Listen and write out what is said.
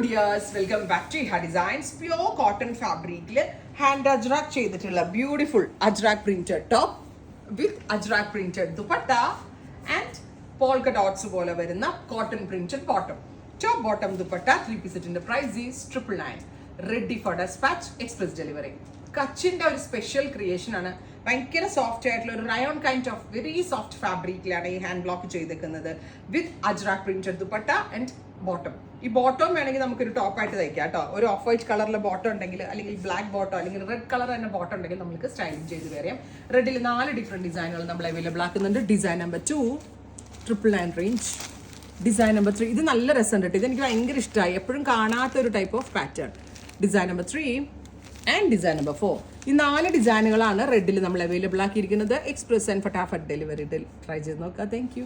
Dears, welcome back to Iha designs. Pure cotton ഫാബ്രിക്കിൽ hand ajrakh ചെയ്തിട്ടുള്ള beautiful ajrakh printed top with ajrakh printed dupatta and polka dots പോലെ വരുന്ന cotton printed bottom. Top bottom dupatta 3-piece സെറ്റിന്റെ price is 999. Ready for despatch, express delivery. കച്ചിന്റെ ഒരു special creation ആണ്. ഭയങ്കര soft ആയിട്ടുള്ള ഒരു rayon kind of very soft ഫാബ്രിക്കിലാണ് ഈ ഹാൻഡ് ബ്ലോക്ക് ചെയ്തേക്കുന്നത് with ajrakh printed dupatta and bottom. ഈ ബോട്ടം വേണമെങ്കിൽ നമുക്കൊരു ടോപ്പായിട്ട് തയ്ക്കാം കേട്ടോ. ഒരു ഓഫ് വൈറ്റ് കളറിലെ ബോട്ടം ഉണ്ടെങ്കിൽ, അല്ലെങ്കിൽ ബ്ലാക്ക് ബോട്ടം, അല്ലെങ്കിൽ റെഡ് കളർ തന്നെ ബോട്ടം ഉണ്ടെങ്കിൽ നമുക്ക് സ്റ്റൈലിംഗ് ചെയ്ത് വരാം. റെഡിൽ 4 ഡിഫറെൻറ്റ് ഡിസൈനുകൾ നമ്മൾ അവൈലബിൾ ആക്കുന്നുണ്ട്. Design number 2 999 range. Design number 3 ഇത് നല്ല രസമുണ്ട് കേട്ടോ. ഇതെനിക്ക് ഭയങ്കര ഇഷ്ടമായി. എപ്പോഴും കാണാത്ത ഒരു type of pattern. Design number 3 and design number 4. ഈ 4 ഡിസൈനുകളാണ് റെഡിൽ നമ്മൾ അവൈലബിൾ ആക്കിയിരിക്കുന്നത്. Express and fatafat delivery try ചെയ്ത് നോക്കുക. Thank U.